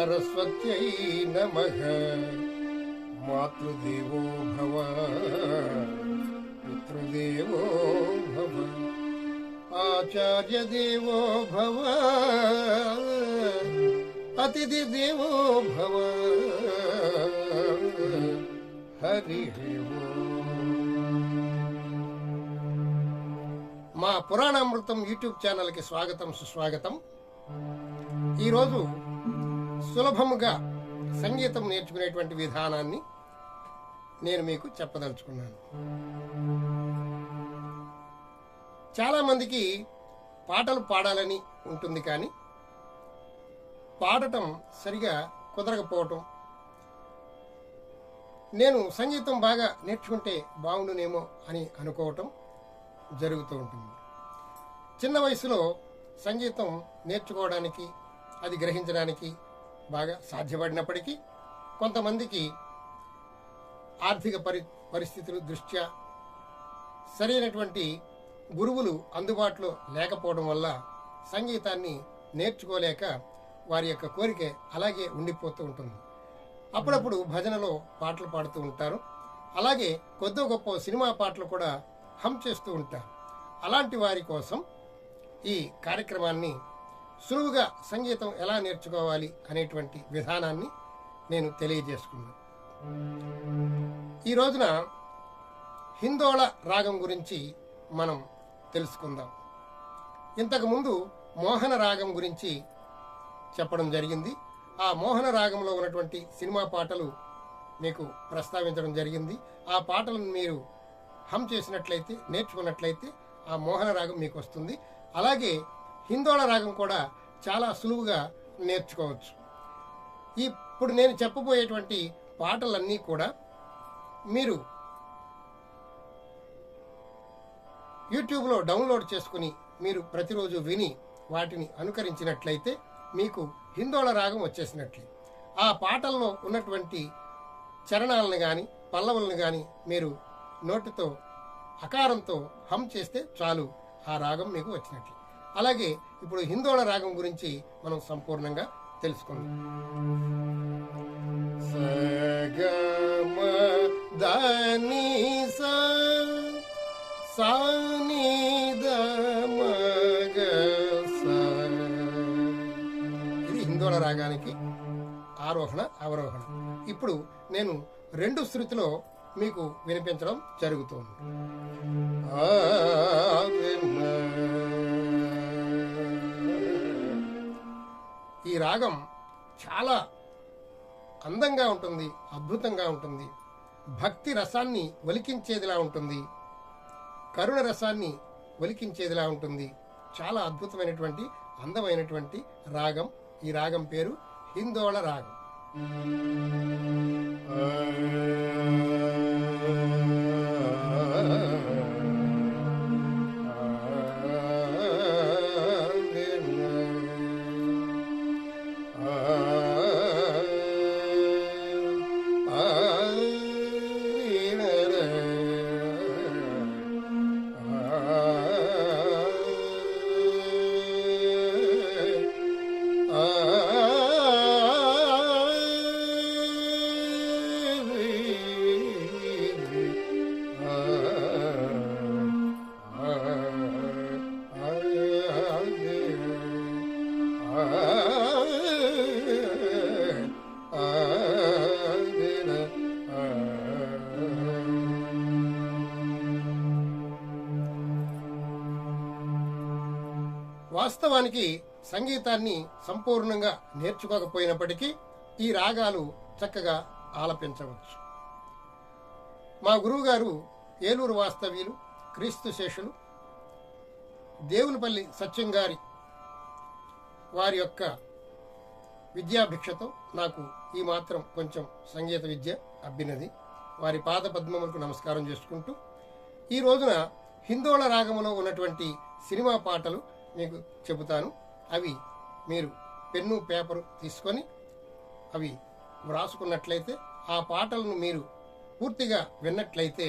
సరస్వత్యై నమః. మాతృదేవో భవ, పితృదేవో భవ, ఆచార్య దేవో భవ, అతిథి దేవో భవ. హరి మా పురాణామృతం యూట్యూబ్ ఛానల్కి స్వాగతం, సుస్వాగతం. ఈరోజు సులభముగా సంగీతం నేర్చుకునేటువంటి విధానాన్ని నేను మీకు చెప్పదలుచుకున్నాను. చాలామందికి పాటలు పాడాలని ఉంటుంది, కానీ పాడటం సరిగా కుదరకపోవటం, నేను సంగీతం బాగా నేర్చుకుంటే బాగుండునేమో అని అనుకోవటం జరుగుతూ ఉంటుంది. చిన్న వయసులో సంగీతం నేర్చుకోవడానికి, అది గ్రహించడానికి బాగా సాధ్యపడినప్పటికీ కొంతమందికి ఆర్థిక పరిస్థితుల దృష్ట్యా సరైనటువంటి గురువులు అందుబాటులో లేకపోవడం వల్ల సంగీతాన్ని నేర్చుకోలేక వారి యొక్క కోరిక అలాగే ఉండిపోతూ ఉంటుంది. అప్పుడప్పుడు భజనలో పాటలు పాడుతూ ఉంటారు, అలాగే కొద్ది గొప్ప సినిమా పాటలు కూడా హమ్ చేస్తూ ఉంటారు. అలాంటి వారి కోసం ఈ కార్యక్రమాన్ని సులువుగా సంగీతం ఎలా నేర్చుకోవాలి అనేటువంటి విధానాన్ని నేను తెలియజేసుకున్నాను. ఈ రోజున హిందోళ రాగం గురించి మనం తెలుసుకుందాం. ఇంతకుముందు మోహన రాగం గురించి చెప్పడం జరిగింది. ఆ మోహన రాగంలో ఉన్నటువంటి సినిమా పాటలు మీకు ప్రస్తావించడం జరిగింది. ఆ పాటలను మీరు హమ్ చేసినట్లయితే, నేర్చుకున్నట్లయితే ఆ మోహన రాగం మీకు వస్తుంది. అలాగే హిందోళ రాగం కూడా చాలా సులువుగా నేర్చుకోవచ్చు. ఇప్పుడు నేను చెప్పబోయేటువంటి పాటలన్నీ కూడా మీరు యూట్యూబ్లో డౌన్లోడ్ చేసుకుని మీరు ప్రతిరోజు విని వాటిని అనుకరించినట్లయితే మీకు హిందోళ రాగం వచ్చేసినట్లే. ఆ పాటల్లో ఉన్నటువంటి చరణాలను కానీ పల్లవులను కానీ మీరు నోటితో అకారంతో హమ్ చేస్తే చాలు, ఆ రాగం మీకు వచ్చినట్లే. అలాగే ఇప్పుడు హిందోళ రాగం గురించి మనం సంపూర్ణంగా తెలుసుకుందాం. సగమ దని సాని దమగ సా. ఇది హిందోళ రాగానికి ఆరోహణ, అవరోహణ. ఇప్పుడు నేను 2 శృతిలో మీకు వినిపించడం జరుగుతుంది. ఈ రాగం చాలా అందంగా ఉంటుంది, అద్భుతంగా ఉంటుంది, భక్తి రసాన్ని ఒలికించేదిలా ఉంటుంది, కరుణ రసాన్ని ఒలికించేదిలా ఉంటుంది. చాలా అద్భుతమైనటువంటి, అందమైనటువంటి రాగం. ఈ రాగం పేరు హిందోళ రాగం. వాస్తవానికి సంగీతాన్ని సంపూర్ణంగా నేర్చుకోకపోయినప్పటికీ ఈ రాగాలు చక్కగా ఆలపించవచ్చు. మా గురువుగారు ఏలూరు వాస్తవ్యులు, క్రీస్తు శేషులు దేవులపల్లి సత్యం గారి వారి యొక్క విద్యాభిక్షతో నాకు ఈ మాత్రం కొంచెం సంగీత విద్య అబ్బినది. వారి పాద పద్మములకు నమస్కారం చేసుకుంటూ ఈ రోజున హిందోళ రాగంలో ఉన్నటువంటి సినిమా పాటలు మీకు చెబుతాను. అవి మీరు పెన్ను పేపరు తీసుకొని అవి వ్రాసుకున్నట్లయితే, ఆ పాటలను మీరు పూర్తిగా విన్నట్లయితే,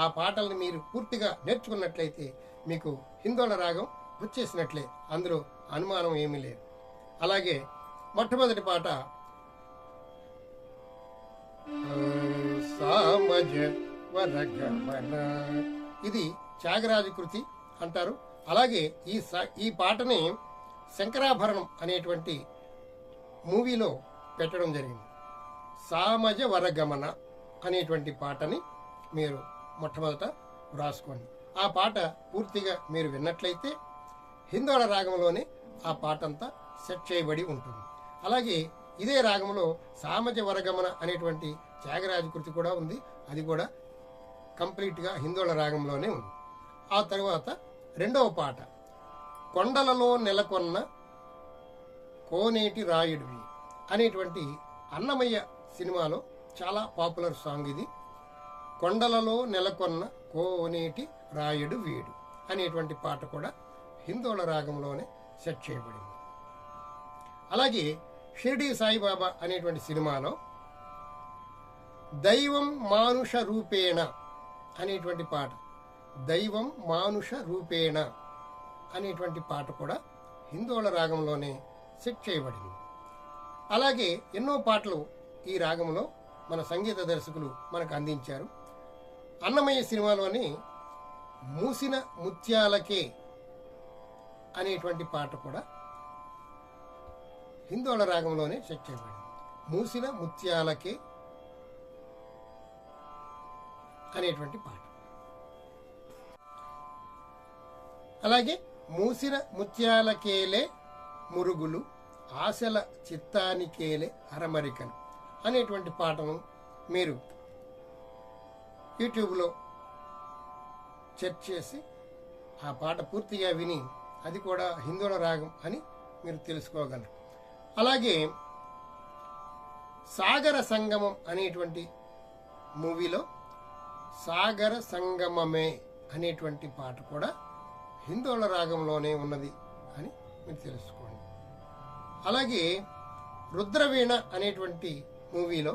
ఆ పాటలను మీరు పూర్తిగా నేర్చుకున్నట్లయితే మీకు హిందోళ రాగం వచ్చేసినట్లే, అందులో అనుమానం ఏమీ లేదు. అలాగే మొట్టమొదటి పాట సామజ వరగమన, ఇది త్యాగరాజ కృతి అంటారు. అలాగే ఈ పాటని శంకరాభరణం అనేటువంటి మూవీలో పెట్టడం జరిగింది. సామజ వరగమన అనేటువంటి పాటని మీరు మొట్టమొదట వ్రాసుకోండి. ఆ పాట పూర్తిగా మీరు విన్నట్లయితే హిందోళ రాగంలోనే ఆ పాట అంతా సెట్ చేయబడి ఉంటుంది. అలాగే ఇదే రాగంలో సామజ వరగమన అనేటువంటి త్యాగరాజ కృతి కూడా ఉంది. అది కూడా కంప్లీట్గా హిందోళ రాగంలోనే ఉంది. ఆ తర్వాత రెండవ పాట కొండలలో నెలకొన్న కోనేటి రాయుడివి అనేటువంటి అన్నమయ్య సినిమాలో చాలా పాపులర్ సాంగ్ ఇది. కొండలలో నెలకొన్న కోనేటి రాయుడు వీడు అనేటువంటి పాట కూడా హిందోళ రాగంలోనే సెట్ చేయబడింది. అలాగే షిరిడి సాయిబాబా అనేటువంటి సినిమాలో దైవం మానుష రూపేణ అనేటువంటి పాట, దైవం మానుష రూపేణ అనేటువంటి పాట కూడా హిందోళ రాగంలోనే సెట్ చేయబడింది. అలాగే ఎన్నో పాటలు ఈ రాగంలో మన సంగీత దర్శకులు మనకు అందించారు. అన్నమయ్య సినిమాలోని మూసిన ముత్యాలకే అనేటువంటి పాట కూడా హిందోళ రాగంలోనే సెట్ చేయబడింది. మూసిన ముత్యాలకే అనేటువంటి పాట. అలాగే మూసిన ముత్యాలకేలే మురుగులు ఆశల చిత్తానికేలే అరమరికలు అనేటువంటి పాటను మీరు యూట్యూబ్లో సెర్చ్ చేసి ఆ పాట పూర్తిగా విని అది కూడా హిందోళ రాగం అని మీరు తెలుసుకోగలరు. అలాగే సాగర సంగమం అనేటువంటి మూవీలో సాగర సంగమమే అనేటువంటి పాట కూడా హిందోళ రాగంలోనే ఉన్నది అని మీరు తెలుసుకోండి. అలాగే రుద్రవీణ అనేటువంటి మూవీలో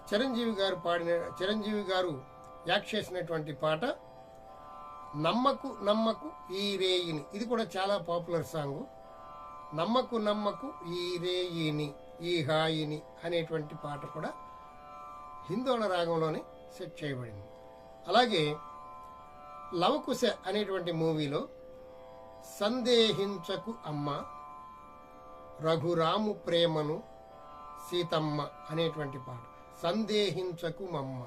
చిరంజీవి గారు యాక్ట్ చేసినటువంటి పాట నమ్మకు నమ్మకు ఈ రేయిని, ఇది కూడా చాలా పాపులర్ సాంగ్. నమ్మకు నమ్మకు ఈ రేయిని ఈ హాయిని అనేటువంటి పాట కూడా హిందోళ రాగంలోనే సెట్ చేయబడింది. అలాగే లవకుశ అనేటువంటి మూవీలో సందేహించకు అమ్మ రఘురాము ప్రేమను సీతమ్మ అనేటువంటి పాట, సందేహించకు మమ్మ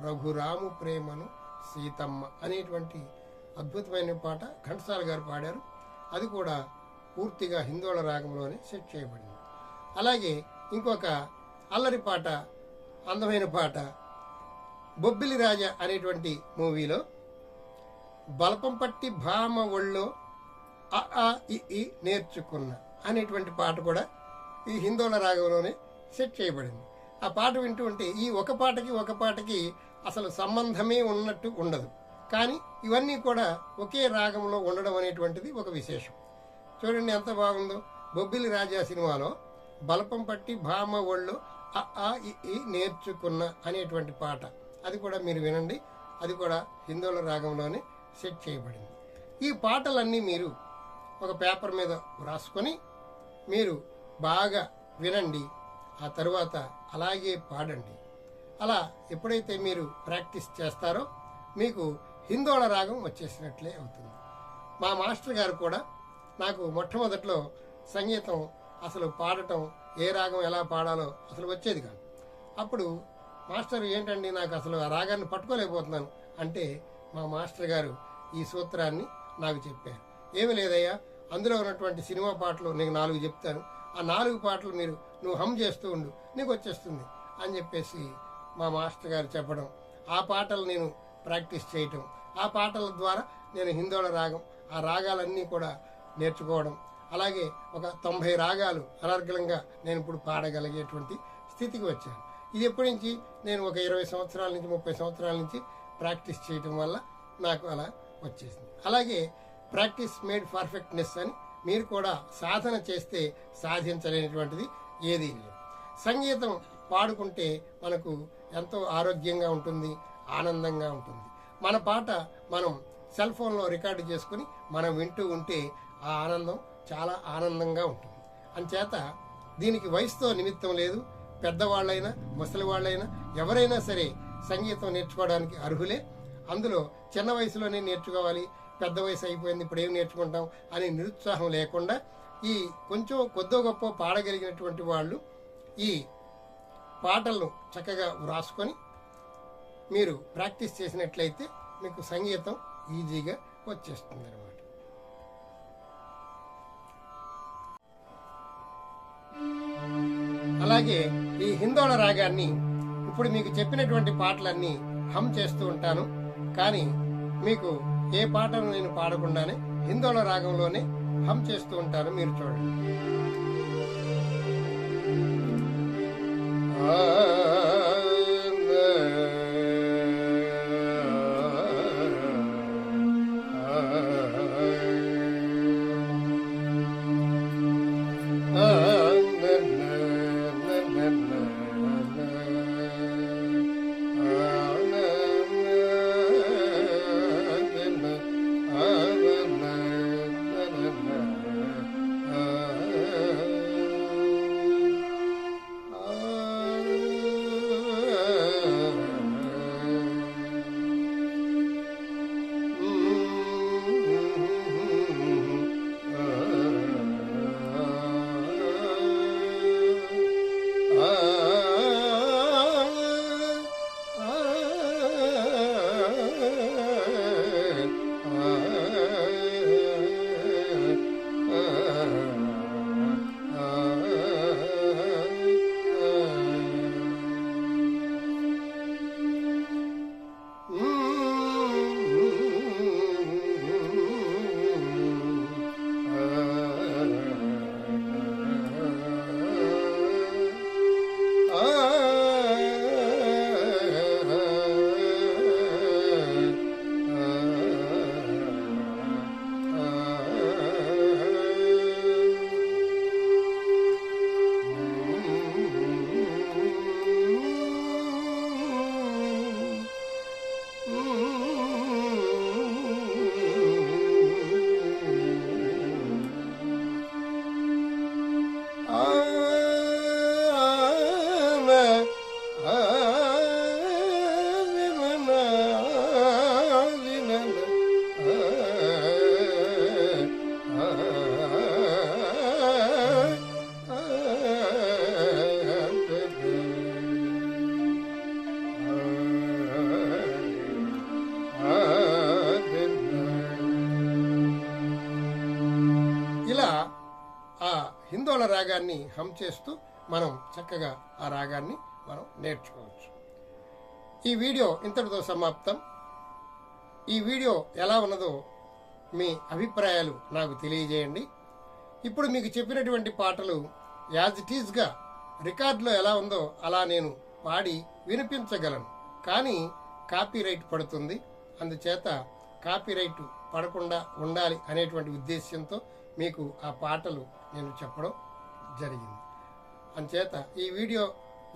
రఘురాము ప్రేమను సీతమ్మ అనేటువంటి అద్భుతమైన పాట ఘంటసాల గారు పాడారు. అది కూడా పూర్తిగా హిందోళ రాగంలోనే సెట్ చేయబడింది. అలాగే ఇంకొక అల్లరి పాట, అందమైన పాట బొబ్బిలి రాజా అనేటువంటి మూవీలో బలపం పట్టి భామ ఒళ్ళో అ ఆ ఇ ఈ నేర్చుకున్న అనేటువంటి పాట కూడా ఈ హిందోళ రాగంలోనే సెట్ చేయబడింది. ఆ పాట వింటూ ఉంటే ఈ ఒక పాటకి అసలు సంబంధమే ఉన్నట్టు ఉండదు. కానీ ఇవన్నీ కూడా ఒకే రాగంలో ఉండడం అనేటువంటిది ఒక విశేషం. చూడండి ఎంత బాగుందో. బొబ్బిలి రాజా సినిమాలో బలపం పట్టి భామ ఒళ్ళో అ ఆ ఇ ఈ నేర్చుకున్న అనేటువంటి పాట, అది కూడా మీరు వినండి. అది కూడా హిందోళ రాగంలోనే సెట్ చేయబడింది. ఈ పాటలన్నీ మీరు ఒక పేపర్ మీద రాసుకొని మీరు బాగా వినండి. ఆ తరువాత అలాగే పాడండి. అలా ఎప్పుడైతే మీరు ప్రాక్టీస్ చేస్తారో మీకు హిందోళ రాగం వచ్చేసినట్లే అవుతుంది. మా మాస్టర్ గారు కూడా నాకు మొట్టమొదట్లో సంగీతం అసలు పాడటం, ఏ రాగం ఎలా పాడాలో అసలు వచ్చేది కాదు. అప్పుడు మాస్టర్ ఏంటండి నాకు అసలు ఆ రాగాన్ని పట్టుకోలేకపోతున్నాను అంటే మా మాస్టర్ గారు ఈ సూత్రాన్ని నాకు చెప్పారు. ఏమి లేదయ్యా, అందులో ఉన్నటువంటి సినిమా పాటలు నీకు 4 చెప్తాను, ఆ 4 పాటలు నువ్వు హమ్ చేస్తూ ఉండు, నీకు వచ్చేస్తుంది అని చెప్పేసి మా మాస్టర్ గారు చెప్పడం, ఆ పాటలు నేను ప్రాక్టీస్ చేయటం, ఆ పాటల ద్వారా నేను హిందోళ రాగం, ఆ రాగాలన్నీ కూడా నేర్చుకోవడం, అలాగే ఒక 90 రాగాలు అనర్గళంగా నేను ఇప్పుడు పాడగలిగేటువంటి స్థితికి వచ్చాను. ఇది ఎప్పటి నుంచి, నేను ఒక 20 సంవత్సరాల నుంచి 30 సంవత్సరాల నుంచి ప్రాక్టీస్ చేయటం వల్ల నాకు అలా వచ్చేసింది. అలాగే ప్రాక్టీస్ మేడ్ పర్ఫెక్ట్నెస్ అని మీరు కూడా సాధన చేస్తే సాధించలేనటువంటిది ఏదీ లేదు. సంగీతం పాడుకుంటే మనకు ఎంతో ఆరోగ్యంగా ఉంటుంది, ఆనందంగా ఉంటుంది. మన పాట మనం సెల్ ఫోన్లో రికార్డు చేసుకుని మనం వింటూ ఉంటే ఆ ఆనందం చాలా ఆనందంగా ఉంటుంది. అంచేత దీనికి వయసుతో నిమిత్తం లేదు. పెద్దవాళ్ళైనా ముసలి వాళ్ళైనా ఎవరైనా సరే సంగీతం నేర్చుకోవడానికి అర్హులే. అందులో చిన్న వయసులోనే నేర్చుకోవాలి, పెద్ద వయసు అయిపోయింది ఇప్పుడు ఏం నేర్చుకుంటాం అని నిరుత్సాహం లేకుండా ఈ కొంచెం కొద్దో గొప్ప పాడగలిగినటువంటి వాళ్ళు ఈ పాటలను చక్కగా వ్రాసుకొని మీరు ప్రాక్టీస్ చేసినట్లయితే మీకు సంగీతం ఈజీగా వచ్చేస్తుంది అన్నమాట. అలాగే ఈ హిందోళ రాగాన్ని ఇప్పుడు మీకు చెప్పినటువంటి పాటలన్నీ హమ్ చేస్తూ ఉంటాను, కానీ మీకు ఏ పాటను నేను పాడకుండానే హిందోళ రాగంలోనే హమ్ చేస్తూ ఉంటాను, మీరు చూడండి. ఇలా ఆ హిందోళ రాగాన్ని హమ్ చేస్తూ మనం చక్కగా ఆ రాగాన్ని మనం నేర్చుకోవచ్చు. ఈ వీడియో ఇంతటితో సమాప్తం. ఈ వీడియో ఎలా ఉన్నదో మీ అభిప్రాయాలు నాకు తెలియజేయండి. ఇప్పుడు మీకు చెప్పినటువంటి పాటలు యాజ్ ఇట్ ఈజ్గా రికార్డులో ఎలా ఉందో అలా నేను పాడి వినిపించగలను, కానీ కాపీరైట్ పడుతుంది. అందుచేత కాపీరైట్ పడకుండా ఉండాలి అనేటువంటి ఉద్దేశ్యంతో మీకు ఆ పాటలు నేను చెప్పడం జరిగింది. అందుచేత ఈ వీడియో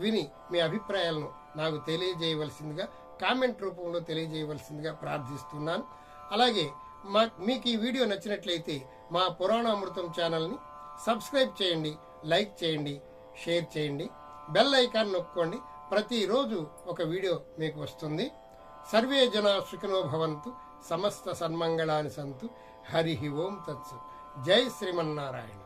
విని మీ అభిప్రాయాలను నాకు తెలియజేయవలసిందిగా కామెంట్ రూపంలో తెలియజేయవలసిందిగా ప్రార్థిస్తున్నాను. అలాగే మీకు ఈ వీడియో నచ్చినట్లయితే మా పురాణామృతం ఛానల్ని సబ్స్క్రైబ్ చేయండి, లైక్ చేయండి, షేర్ చేయండి, బెల్ ఐకాన్ నొక్కండి. ప్రతిరోజు ఒక వీడియో మీకు వస్తుంది. సర్వే జనా సుఖినో భవంతు, సమస్త సన్మంగళాని సంతు. హరి ఓం తత్సత్. జై శ్రీమన్నారాయణ.